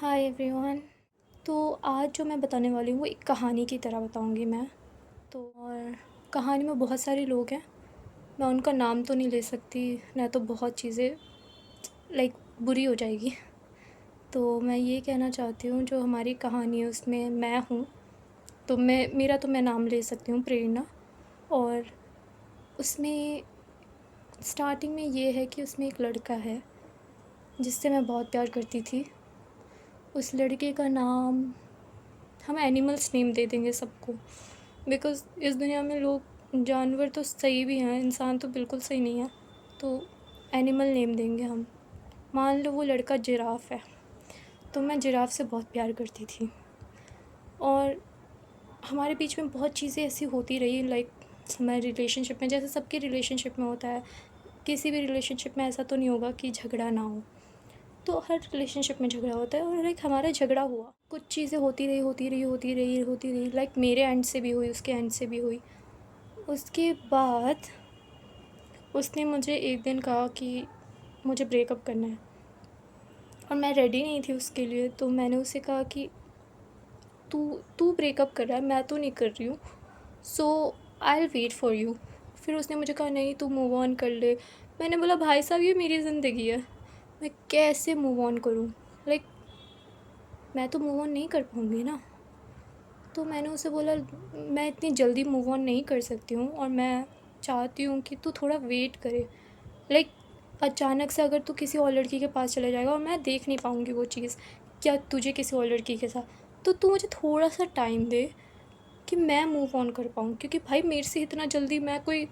Hi everyone. तो आज जो मैं बताने वाली हूँ वो एक कहानी की तरह बताऊँगी मैं। तो और कहानी में बहुत सारे लोग हैं। मैं उनका नाम तो नहीं ले सकती, ना तो बहुत चीज़ें लाइक बुरी हो जाएगी। तो मैं ये कहना चाहती हूँ जो हमारी कहानी है उसमें मैं हूँ। तो मैं नाम ले सकती हूँ प्रेरणा। और उसमें स्टार्टिंग में ये है कि उसमें एक लड़का है जिससे मैं बहुत प्यार करती थी। उस लड़के का नाम हम एनिमल्स नेम दे देंगे सबको, बिकॉज़ इस दुनिया में लोग जानवर तो सही भी हैं, इंसान तो बिल्कुल सही नहीं है। तो एनिमल नेम देंगे हम। मान लो वो लड़का जिराफ़ है, तो मैं जिराफ़ से बहुत प्यार करती थी। और हमारे बीच में बहुत चीज़ें ऐसी होती रही, लाइक हमारे रिलेशनशिप में, जैसे सबके रिलेशनशिप में होता है। किसी भी रिलेशनशिप में ऐसा तो नहीं होगा कि झगड़ा ना हो। तो हर रिलेशनशिप में झगड़ा होता है, और लाइक हमारा झगड़ा हुआ, कुछ चीज़ें होती रही, लाइक मेरे एंड से भी हुई, उसके एंड से भी हुई। उसके बाद उसने मुझे एक दिन कहा कि मुझे ब्रेकअप करना है, और मैं रेडी नहीं थी उसके लिए। तो मैंने उसे कहा कि तू तू ब्रेकअप कर रहा है, मैं तो नहीं कर रही हूँ, so I will wait for you. फिर उसने मुझे कहा नहीं, तू मूव ऑन कर ले। मैंने बोला भाई साहब ये मेरी ज़िंदगी है, मैं कैसे मूव ऑन करूँ? लाइक मैं तो मूव ऑन नहीं कर पाऊँगी ना। तो मैंने उसे बोला मैं इतनी जल्दी मूव ऑन नहीं कर सकती हूँ, और मैं चाहती हूँ कि तू थोड़ा वेट करे। लाइक अचानक से अगर तू किसी और लड़की के पास चला जाएगा और मैं देख नहीं पाऊँगी वो चीज़, क्या तुझे किसी और लड़की के साथ, तो तू मुझे थोड़ा सा टाइम दे कि मैं मूव ऑन कर पाऊँ। क्योंकि भाई मेरे से इतना जल्दी मैं कोई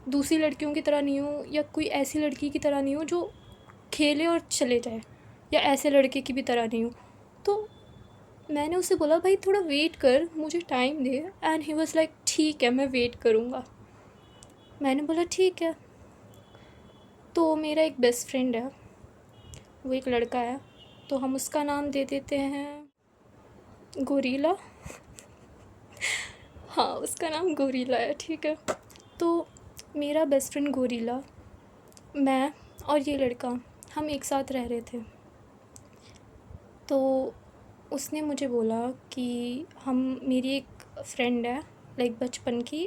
दूसरी लड़कियों की तरह नहीं हूँ, या कोई ऐसी लड़की की तरह नहीं हूँ जो खेले और चले जाए, या ऐसे लड़के की भी तरह नहीं हूँ। तो मैंने उससे बोला भाई थोड़ा वेट कर, मुझे time they. And he was like ठीक है, मैं वेट करूँगा। मैंने बोला ठीक है। तो मेरा एक बेस्ट फ्रेंड है, वो एक लड़का है, तो हम उसका नाम दे देते हैं गोरीला। हाँ, उसका नाम गोरीला है, ठीक है। तो मेरा बेस्ट फ्रेंड गोरीला, मैं और ये लड़का, हम एक साथ रह रहे थे। तो उसने मुझे बोला कि हम मेरी एक फ्रेंड है लाइक बचपन की,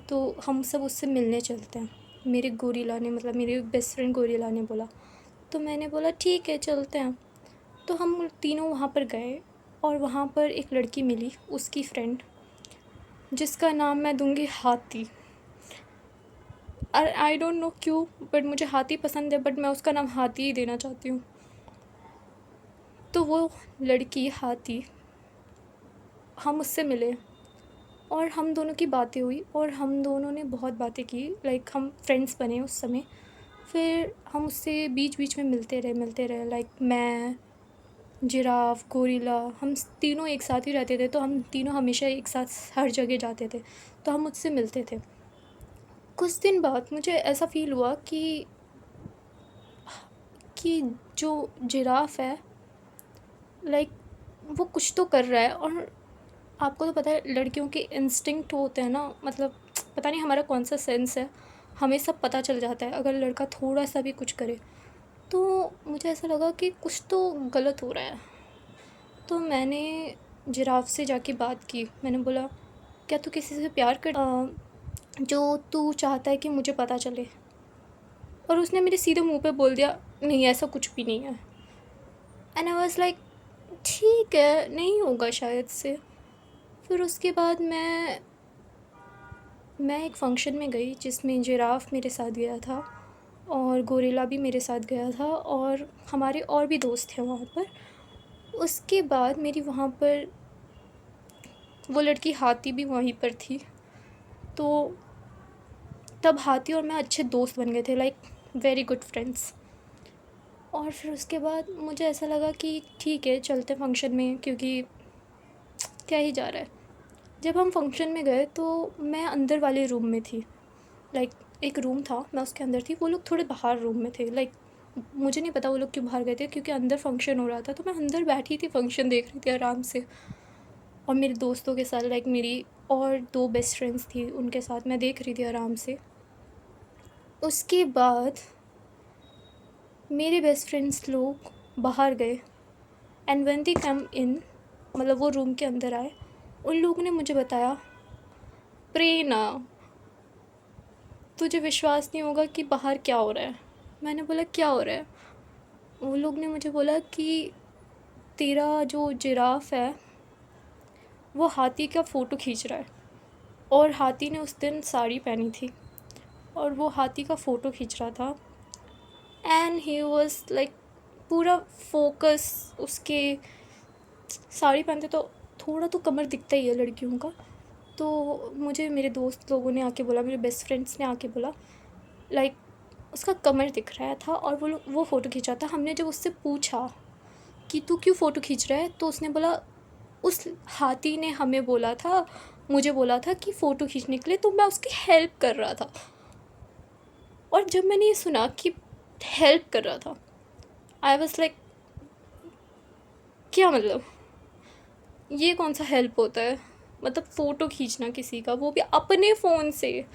तो हम सब उससे मिलने चलते हैं। मेरे गोरिल्ला ने, मतलब मेरे बेस्ट फ्रेंड गोरिल्ला ने बोला। तो मैंने बोला ठीक है चलते हैं। तो हम तीनों वहाँ पर गए, और वहाँ पर एक लड़की मिली, उसकी फ्रेंड, जिसका नाम मैं दूँगी हाथी। और आई डोंट नो क्यों, बट मुझे हाथी पसंद है, बट मैं उसका नाम हाथी ही देना चाहती हूँ। तो वो लड़की हाथी, हम उससे मिले, और हम दोनों की बातें हुई, और हम दोनों ने बहुत बातें की, लाइक हम फ्रेंड्स बने उस समय। फिर हम उससे बीच बीच में मिलते रहे, लाइक मैं, जिराफ, गोरिल्ला, हम तीनों एक साथ ही रहते थे, तो हम तीनों हमेशा एक साथ हर जगह जाते थे, तो हम उससे मिलते थे। कुछ दिन बाद मुझे ऐसा फ़ील हुआ कि जो जिराफ है, लाइक वो कुछ तो कर रहा है। और आपको तो पता है लड़कियों के इंस्टिंक्ट होते हैं ना, मतलब पता नहीं हमारा कौन सा सेंस है, हमें सब पता चल जाता है अगर लड़का थोड़ा सा भी कुछ करे। तो मुझे ऐसा लगा कि कुछ तो गलत हो रहा है। तो मैंने जिराफ से जाके बात की। मैंने बोला क्या तू किसी से प्यार कर, जो तू चाहता है कि मुझे पता चले? और उसने मेरे सीधे मुंह पे बोल दिया नहीं, ऐसा कुछ भी नहीं है। एंड आई वाज लाइक ठीक है, नहीं होगा शायद से। फिर उसके बाद मैं एक फ़ंक्शन में गई जिसमें जिराफ़ मेरे साथ गया था, और गोरिल्ला भी मेरे साथ गया था, और हमारे और भी दोस्त थे वहाँ पर। उसके बाद मेरी वहाँ पर वो लड़की हाथी भी वहीं पर थी। तो तब हाथी और मैं अच्छे दोस्त बन गए थे, लाइक वेरी गुड फ्रेंड्स। और फिर उसके बाद मुझे ऐसा लगा कि ठीक है चलते फंक्शन में, क्योंकि क्या ही जा रहा है। जब हम फंक्शन में गए तो मैं अंदर वाले रूम में थी, लाइक एक रूम था, मैं उसके अंदर थी, वो लोग थोड़े बाहर रूम में थे। लाइक मुझे नहीं पता वो लोग क्यों बाहर गए थे, क्योंकि अंदर फंक्शन हो रहा था, तो मैं अंदर बैठी थी, फंक्शन देख रही थी आराम से, और मेरे दोस्तों के साथ, लाइक मेरी और दो बेस्ट फ्रेंड्स थी, उनके साथ मैं देख रही थी आराम से। उसके बाद मेरे बेस्ट फ्रेंड्स लोग बाहर गए, एंड व्हेन दे कम इन, मतलब वो रूम के अंदर आए, उन लोगों ने मुझे बताया, प्रेरणा तुझे विश्वास नहीं होगा कि बाहर क्या हो रहा है। मैंने बोला क्या हो रहा है। वो लोग ने मुझे बोला कि तेरा जो जिराफ है वो हाथी का फ़ोटो खींच रहा है, और हाथी ने उस दिन साड़ी पहनी थी और वो हाथी का फ़ोटो खींच रहा था। एंड ही वॉज लाइक पूरा फोकस उसके, साड़ी पहनते तो थोड़ा तो कमर दिखता ही है लड़कियों का। तो मुझे मेरे दोस्त लोगों ने आके बोला, मेरे बेस्ट फ्रेंड्स ने आके बोला लाइक उसका कमर दिख रहा था और वो फ़ोटो खींचा था। हमने जब उससे पूछा कि तू क्यों फ़ोटो खींच रहा है, तो उसने बोला उस हाथी ने हमें बोला था, मुझे बोला था कि फ़ोटो खींचने के लिए, तो मैं उसकी हेल्प कर रहा था। और जब मैंने ये सुना कि हेल्प कर रहा था, आई वॉज लाइक क्या मतलब, ये कौन सा हेल्प होता है। मतलब फ़ोटो खींचना किसी का, वो भी अपने फ़ोन से।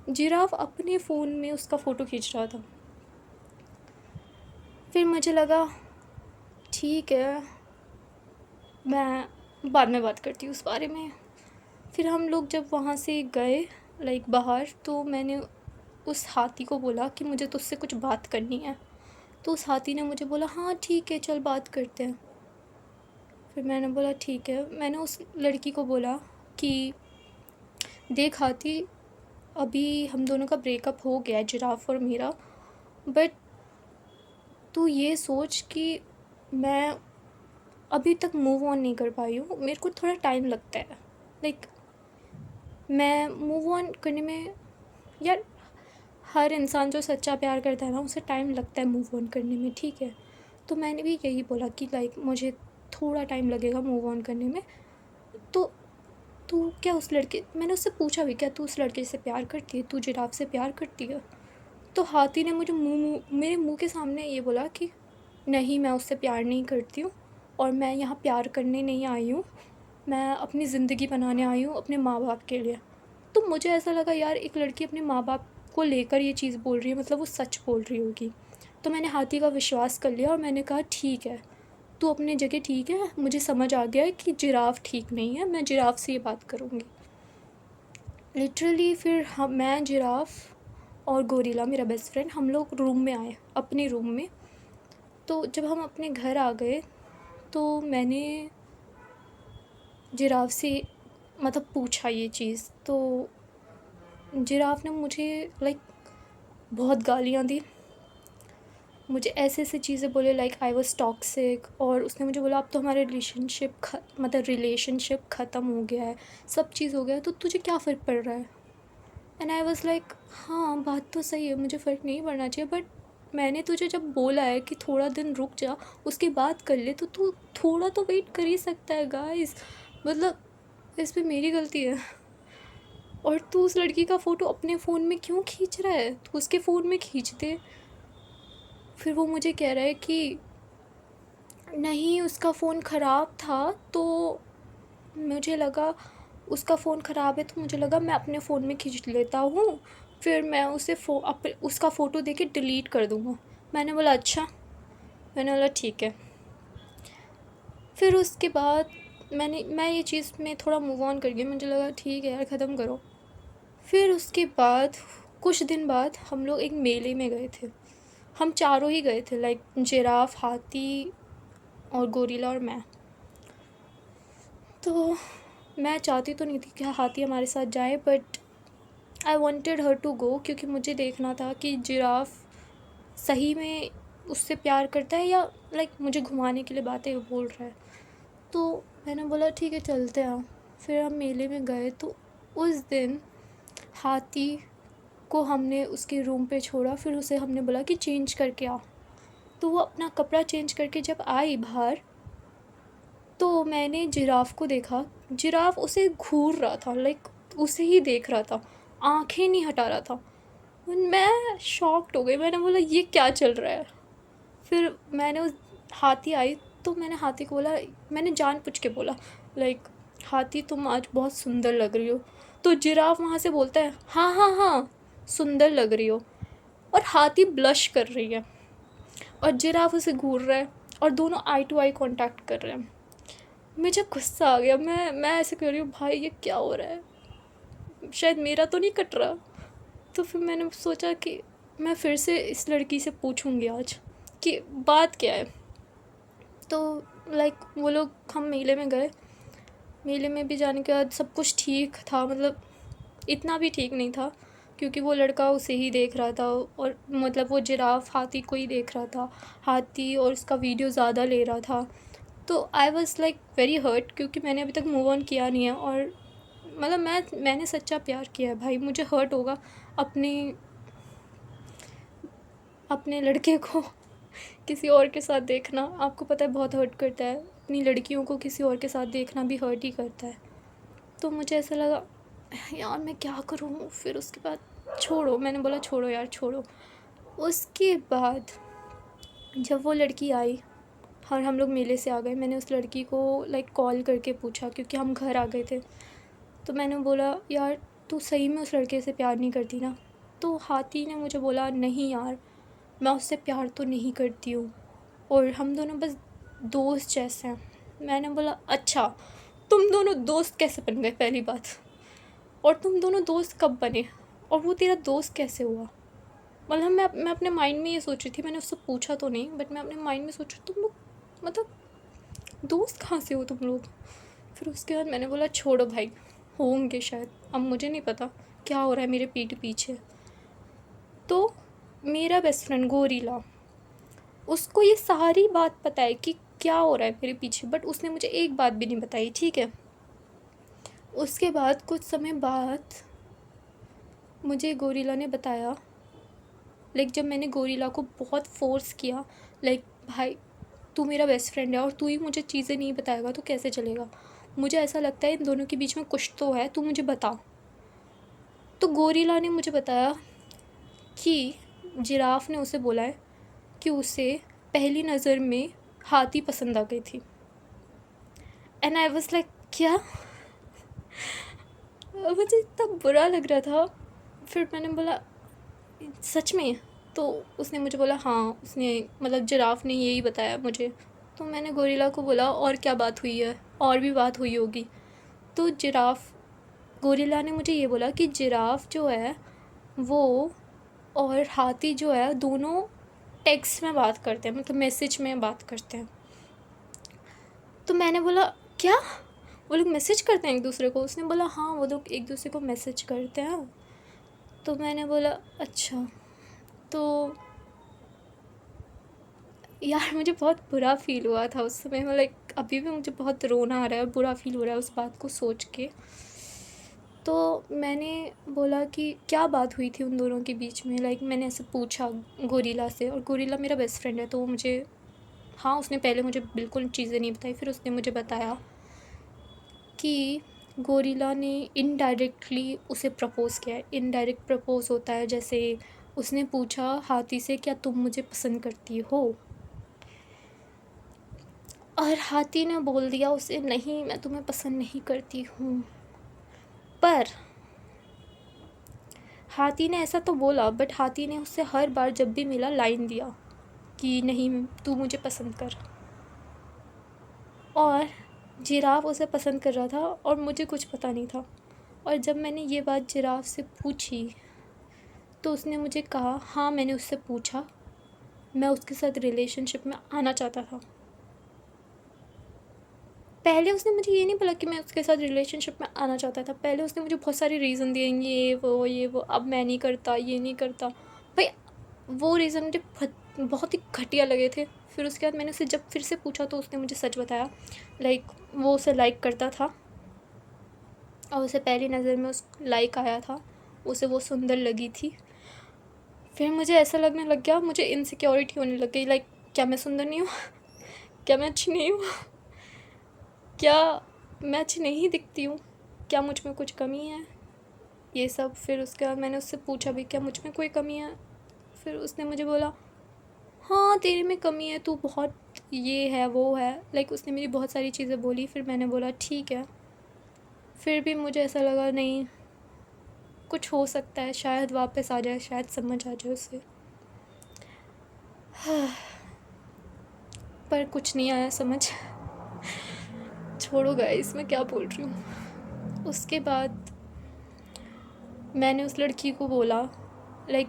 जिराफ अपने फ़ोन में उसका फ़ोटो खींच रहा था। फिर मुझे लगा ठीक है, मैं बाद में बात करती हूँ उस बारे में। फिर हम लोग जब वहाँ से गए लाइक बाहर, तो मैंने उस हाथी को बोला कि मुझे तुझसे कुछ बात करनी है। तो उस हाथी ने मुझे बोला हाँ ठीक है चल बात करते हैं। फिर मैंने बोला ठीक है। मैंने उस लड़की को बोला कि देख हाथी, अभी हम दोनों का ब्रेकअप हो गया है, जिराफ और मेरा, बट तू ये सोच कि मैं अभी तक मूव ऑन नहीं कर पाई हूँ, मेरे को थोड़ा टाइम लगता है। लाइक मैं मूव ऑन करने में, यार हर इंसान जो सच्चा प्यार करता है ना, उसे टाइम लगता है मूव ऑन करने में, ठीक है। तो मैंने भी यही बोला कि लाइक मुझे थोड़ा टाइम लगेगा मूव ऑन करने में। तो तू क्या उस लड़के, मैंने उससे पूछा भी, क्या तू उस लड़के से प्यार करती है, तू जिराफ से प्यार करती है। तो हाथी ने मुझे मेरे मुंह के सामने ये बोला कि नहीं, मैं उससे प्यार नहीं करती हूँ, और मैं यहाँ प्यार करने नहीं आई हूँ, मैं अपनी ज़िंदगी बनाने आई हूँ अपने माँ बाप के लिए। तो मुझे ऐसा लगा यार, एक लड़की अपने माँ बाप को लेकर ये चीज़ बोल रही है, मतलब वो सच बोल रही होगी। तो मैंने हाथी का विश्वास कर लिया और मैंने कहा ठीक है, तू अपनी जगह ठीक है, मुझे समझ आ गया है कि जिराफ ठीक नहीं है, मैं जिराफ से ये बात करूँगी। लिटरली फिर मैं, जिराफ और गोरिल्ला मेरा बेस्ट फ्रेंड, हम लोग रूम में आए, अपने रूम में। तो जब हम अपने घर आ गए, तो मैंने जिराफ से मतलब पूछा ये चीज़। तो जिराफ ने मुझे लाइक बहुत गालियाँ दी, मुझे ऐसे ऐसे चीज़ें बोले लाइक आई वाज टॉक्सिक, और उसने मुझे बोला अब तो हमारा रिलेशनशिप ख़त्म हो गया है, सब चीज़ हो गया है, तो तुझे क्या फ़र्क पड़ रहा है। एंड आई वाज लाइक हाँ बात तो सही है, मुझे फ़र्क नहीं पड़ना चाहिए, बट मैंने तुझे जब बोला है कि थोड़ा दिन रुक जा, उसके बाद कर ले, तो तू थोड़ा तो वेट कर ही सकता है गाइस। मतलब इस पे मेरी गलती है। और तू उस लड़की का फ़ोटो अपने फ़ोन में क्यों खींच रहा है, तू उसके फ़ोन में खींच दे। फिर वो मुझे कह रहा है कि नहीं उसका फ़ोन ख़राब था, तो मुझे लगा उसका फ़ोन ख़राब है, तो मुझे लगा मैं अपने फ़ोन में खींच लेता हूँ, फिर मैं उसे उसका फ़ोटो देके डिलीट कर दूँगा। मैंने बोला अच्छा, मैंने बोला ठीक है। फिर उसके बाद मैं ये चीज़ में थोड़ा मूव ऑन कर गई, मुझे लगा ठीक है यार ख़त्म करो। फिर उसके बाद कुछ दिन बाद हम लोग एक मेले में गए थे, हम चारों ही गए थे, लाइक जिराफ, हाथी और गोरिल्ला और मैं। तो मैं चाहती तो नहीं थी कि हाथी हमारे साथ जाए, but I wanted her to go, क्योंकि मुझे देखना था कि जिराफ सही में उससे प्यार करता है या लाइक मुझे घुमाने के लिए बातें बोल रहा है। तो मैंने बोला ठीक है चलते हैं। फिर हम मेले में गए, तो उस दिन हाथी को हमने उसके रूम पे छोड़ा, फिर उसे हमने बोला कि चेंज करके आ। तो वो अपना कपड़ा चेंज करके जब आई बाहर, तो मैंने जिराफ को देखा, जिराफ उसे घूर रहा था, लाइक उसे ही देख रहा था, आंखें नहीं हटा रहा था। मैं शॉक्ड हो गई, मैंने बोला ये क्या चल रहा है। फिर मैंने उस हाथी आई, तो मैंने हाथी को बोला, मैंने जानबूझ के बोला लाइक हाथी तुम आज बहुत सुंदर लग रही हो। तो जिराफ वहाँ से बोलता है हाँ हाँ हाँ सुंदर लग रही हो, और हाथी ब्लश कर रही है और जिराफ उसे घूर रहा है और दोनों आई टू आई कांटेक्ट कर रहे हैं। मुझे गुस्सा आ गया, मैं ऐसे कह रही हूँ भाई ये क्या हो रहा है, शायद मेरा तो नहीं कट रहा। तो फिर मैंने सोचा कि मैं फिर से इस लड़की से पूछूंगी आज कि बात क्या है। तो लाइक वो लोग, हम मेले में गए, मेले में भी जाने के बाद सब कुछ ठीक था, मतलब इतना भी ठीक नहीं था क्योंकि वो लड़का उसे ही देख रहा था और मतलब वो जिराफ हाथी को ही देख रहा था, हाथी और उसका वीडियो ज़्यादा ले रहा था। तो I was like very hurt क्योंकि मैंने अभी तक मूव ऑन किया नहीं है और मतलब मैंने सच्चा प्यार किया है भाई, मुझे हर्ट होगा अपने लड़के को किसी और के साथ देखना। आपको पता है बहुत हर्ट करता है, अपनी लड़कियों को किसी और के साथ देखना भी हर्ट ही करता है। तो मुझे ऐसा लगा यार मैं क्या करूँ। फिर उसके बाद छोड़ो, मैंने बोला छोड़ो यार छोड़ो। उसके बाद जब वो लड़की आई और हम लोग मेले से आ गए, मैंने उस लड़की को लाइक कॉल करके पूछा क्योंकि हम घर आ गए थे। तो मैंने बोला यार तू सही में उस लड़के से प्यार नहीं करती ना। तो हाथी ने मुझे बोला नहीं यार मैं उससे प्यार तो नहीं करती हूँ और हम दोनों बस दोस्त जैसे हैं। मैंने बोला अच्छा तुम दोनों दोस्त कैसे बन गए पहली बात, और तुम दोनों दोस्त कब बने और वो तेरा दोस्त कैसे हुआ। मतलब मैं अपने माइंड में ये सोच रही थी, मैंने उससे पूछा तो नहीं बट मैं अपने माइंड में सोच रही तुम लोग मतलब दोस्त कहाँ से हो तुम लोग। फिर उसके बाद मैंने बोला छोड़ो भाई, होंगे शायद, अब मुझे नहीं पता क्या हो रहा है मेरे पीठ पीछे। तो मेरा बेस्ट फ्रेंड गोरीला, उसको ये सारी बात पता है कि क्या हो रहा है मेरे पीछे, बट उसने मुझे एक बात भी नहीं बताई, ठीक है। उसके बाद कुछ समय बाद मुझे गोरीला ने बताया, लाइक जब मैंने गोरीला को बहुत फोर्स किया, लाइक भाई तू मेरा बेस्ट फ्रेंड है और तू ही मुझे चीज़ें नहीं बताएगा तो कैसे चलेगा, मुझे ऐसा लगता है इन दोनों के बीच में कुछ तो है, तू मुझे बता। तो गोरीला ने मुझे बताया कि जिराफ ने उसे बोला है कि उसे पहली नज़र में हाथी पसंद आ गई थी। एंड आई वाज लाइक क्या, मुझे इतना बुरा लग रहा था। फिर मैंने बोला सच में। तो उसने मुझे बोला हाँ, उसने मतलब जिराफ ने यही बताया मुझे। तो मैंने गोरिल्ला को बोला और क्या बात हुई है, और भी बात हुई होगी। तो गोरिल्ला ने मुझे ये बोला कि जिराफ जो है वो और हाथी जो है दोनों टेक्स्ट में बात करते हैं, मतलब मैसेज में बात करते हैं। तो मैंने बोला क्या, वो लोग मैसेज करते हैं एक दूसरे को। उसने बोला हाँ वो लोग एक दूसरे को मैसेज करते हैं। तो मैंने बोला अच्छा। तो यार मुझे बहुत बुरा फ़ील हुआ था उस समय, लाइक अभी भी मुझे बहुत रोना आ रहा है, बुरा फ़ील हो रहा है उस बात को सोच के। तो मैंने बोला कि क्या बात हुई थी उन दोनों के बीच में, लाइक मैंने ऐसे पूछा गोरिल्ला से, और गोरिल्ला मेरा बेस्ट फ्रेंड है तो वो मुझे, हाँ उसने पहले मुझे बिल्कुल चीज़ें नहीं बताई, फिर उसने मुझे बताया कि गोरिल्ला ने इनडायरेक्टली उसे प्रपोज़ किया है। इनडायरेक्ट प्रपोज़ होता है जैसे उसने पूछा हाथी से क्या तुम मुझे पसंद करती हो, और हाथी ने बोल दिया उसे नहीं मैं तुम्हें पसंद नहीं करती हूँ। पर हाथी ने ऐसा तो बोला बट हाथी ने उससे हर बार जब भी मिला लाइन दिया कि नहीं तू मुझे पसंद कर। और जिराफ उसे पसंद कर रहा था और मुझे कुछ पता नहीं था। और जब मैंने ये बात जिराफ से पूछी तो उसने मुझे कहा हाँ मैंने उससे पूछा, मैं उसके साथ रिलेशनशिप में आना चाहता था। पहले उसने मुझे ये नहीं बोला कि मैं उसके साथ रिलेशनशिप में आना चाहता था, पहले उसने मुझे बहुत सारे रीज़न दिए, ये वो अब मैं नहीं करता, ये नहीं करता। भाई वो रीज़न मुझे बहुत ही घटिया लगे थे। फिर उसके बाद मैंने उसे जब फिर से पूछा तो उसने मुझे सच बताया, लाइक वो उसे लाइक करता था और उसे पहली नज़र में उस लाइक आया था, उसे वो सुंदर लगी थी। फिर मुझे ऐसा लगने लग गया, मुझे इनसिक्योरिटी होने लग गई, लाइक क्या मैं सुंदर नहीं हूँ, क्या मैं अच्छी नहीं हूँ, क्या मैं अच्छी नहीं दिखती हूँ, क्या मुझ में कुछ कमी है, ये सब। फिर उसके बाद मैंने उससे पूछा भी क्या मुझ में कोई कमी है। फिर उसने मुझे बोला हाँ तेरे में कमी है, तू बहुत ये है वो है, लाइक उसने मेरी बहुत सारी चीज़ें बोली। फिर मैंने बोला ठीक है। फिर भी मुझे ऐसा लगा नहीं कुछ हो सकता है, शायद वापस आ जाए, शायद समझ आ जाए उसे। पर कुछ नहीं आया समझ। छोड़ो गाइस, मैं क्या बोल रही हूँ। उसके बाद मैंने उस लड़की को बोला,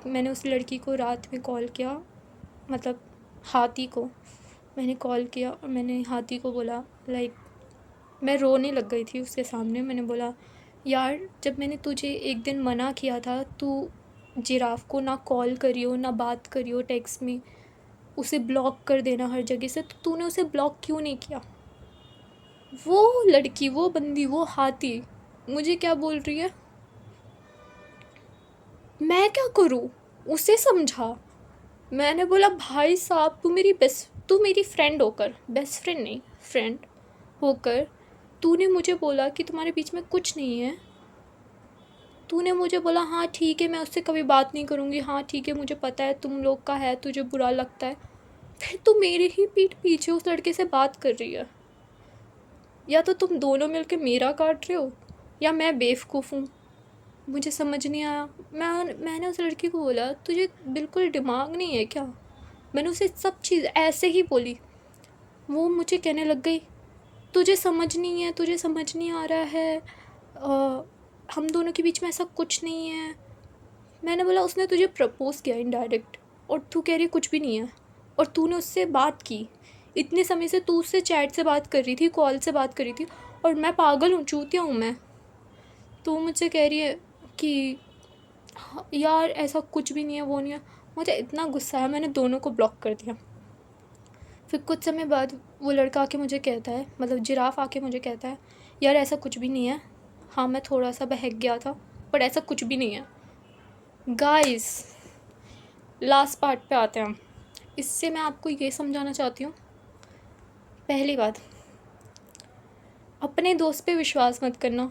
मैंने उस लड़की को रात में कॉल किया, मतलब हाथी को मैंने कॉल किया और मैंने हाथी को बोला, मैं रोने लग गई थी उसके सामने। मैंने बोला, यार जब मैंने तुझे एक दिन मना किया था, तू जिराफ को ना कॉल करियो ना बात करियो टेक्स्ट में, उसे ब्लॉक कर देना हर जगह से, तो तूने उसे ब्लॉक क्यों नहीं किया? वो लड़की, वो बंदी, वो हाथी मुझे क्या बोल रही है, मैं क्या करूँ? उसे समझा। मैंने बोला, भाई साहब तू मेरी फ्रेंड होकर, बेस्ट फ्रेंड नहीं फ्रेंड होकर, तूने मुझे बोला कि तुम्हारे बीच में कुछ नहीं है। तूने मुझे बोला हाँ ठीक है, मैं उससे कभी बात नहीं करूँगी, हाँ ठीक है मुझे पता है तुम लोग का है, तुझे बुरा लगता है। फिर तू मेरे ही पीठ पीछे उस लड़के से बात कर रही है। या तो तुम दोनों मिलके मेरा काट रहे हो या मैं बेवकूफ़ हूँ, मुझे समझ नहीं आया। मैंने उस लड़की को बोला, तुझे बिल्कुल दिमाग नहीं है क्या? मैंने उसे सब चीज़ ऐसे ही बोली। वो मुझे कहने लग गई, तुझे समझ नहीं है, तुझे समझ नहीं आ रहा है, हम दोनों के बीच में ऐसा कुछ नहीं है। मैंने बोला, उसने तुझे प्रपोज़ किया इनडायरेक्ट और तू कह रही कुछ भी नहीं है, और तूने उससे बात की इतने समय से, तू उससे चैट से बात कर रही थी, कॉल से बात कर रही थी, और मैं पागल हूँ, चूतिया हूँ मैं? तो मुझसे कह रही है कि यार ऐसा कुछ भी नहीं है, वो नहीं है। मुझे इतना गुस्सा आया, मैंने दोनों को ब्लॉक कर दिया। फिर कुछ समय बाद वो लड़का आके मुझे कहता है, मतलब जिराफ आके मुझे कहता है, यार ऐसा कुछ भी नहीं है, हाँ मैं थोड़ा सा बहक गया था बट ऐसा कुछ भी नहीं है। गाइस, लास्ट पार्ट पे आते हैं हम। इससे मैं आपको ये समझाना चाहती हूँ, पहली बात, अपने दोस्त पे विश्वास मत करना।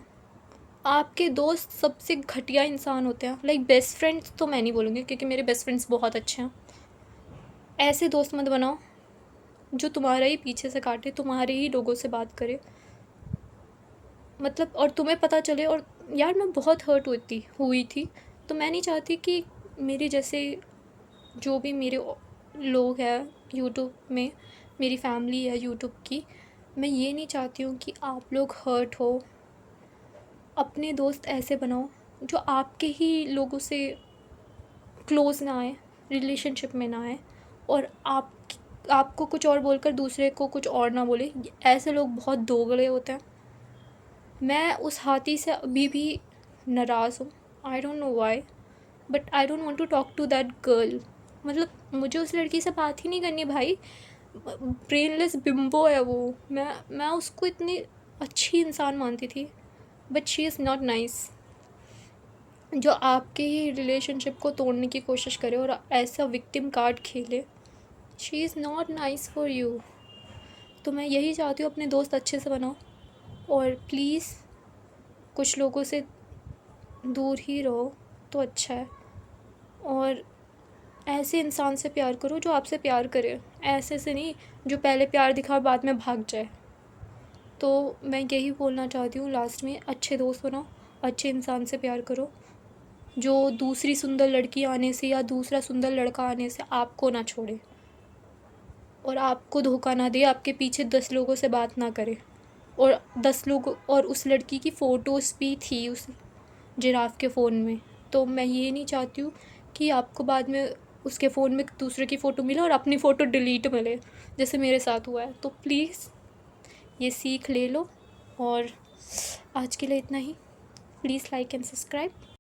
आपके दोस्त सबसे घटिया इंसान होते हैं। बेस्ट फ्रेंड्स तो मैं नहीं बोलूँगी, क्योंकि मेरे बेस्ट फ्रेंड्स बहुत अच्छे हैं। ऐसे दोस्त मत बनाओ जो तुम्हारा ही पीछे से काटे, तुम्हारे ही लोगों से बात करे, मतलब, और तुम्हें पता चले। और यार मैं बहुत हर्ट हुई थी, तो मैं नहीं चाहती कि मेरे जैसे जो भी मेरे लोग हैं यूट्यूब में, मेरी फैमिली है यूट्यूब की, मैं ये नहीं चाहती हूँ कि आप लोग हर्ट हो। अपने दोस्त ऐसे बनाओ जो आपके ही लोगों से क्लोज़ ना आए, रिलेशनशिप में ना आए, और आपको कुछ और बोलकर दूसरे को कुछ और ना बोले। ऐसे लोग बहुत दोगले होते हैं। मैं उस हाथी से अभी भी नाराज़ हूँ। I don't know why, but I don't want to talk to that girl. मतलब मुझे उस लड़की से बात ही नहीं करनी भाई, ब्रेनलेस बिम्बो है वो। मैं उसको इतनी अच्छी इंसान मानती थी, but she is not nice. जो आपके ही रिलेशनशिप को तोड़ने की कोशिश करे और ऐसा विक्टिम कार्ड खेले, she is not nice for you. तो मैं यही चाहती हूँ, अपने दोस्त अच्छे से बनाओ, और प्लीज़ कुछ लोगों से दूर ही रहो तो अच्छा है। और ऐसे इंसान से प्यार करो जो आपसे प्यार करे, ऐसे से नहीं जो पहले प्यार दिखा बाद में भाग जाए। तो मैं यही बोलना चाहती हूँ लास्ट में, अच्छे दोस्त बनाओ, अच्छे इंसान से प्यार करो, जो दूसरी सुंदर लड़की आने से या दूसरा सुंदर लड़का आने से आपको ना छोड़े, और आपको धोखा ना दे, आपके पीछे 10 लोगों से बात ना करे। और 10 लोग, और उस लड़की की फ़ोटोज़ भी थी उस जिराफ के फ़ोन में। तो मैं ये नहीं चाहती हूँ कि आपको बाद में उसके फ़ोन में दूसरे की फ़ोटो मिले और अपनी फ़ोटो डिलीट मिले, जैसे मेरे साथ हुआ है। तो प्लीज़ ये सीख ले लो। और आज के लिए इतना ही। Please like and subscribe.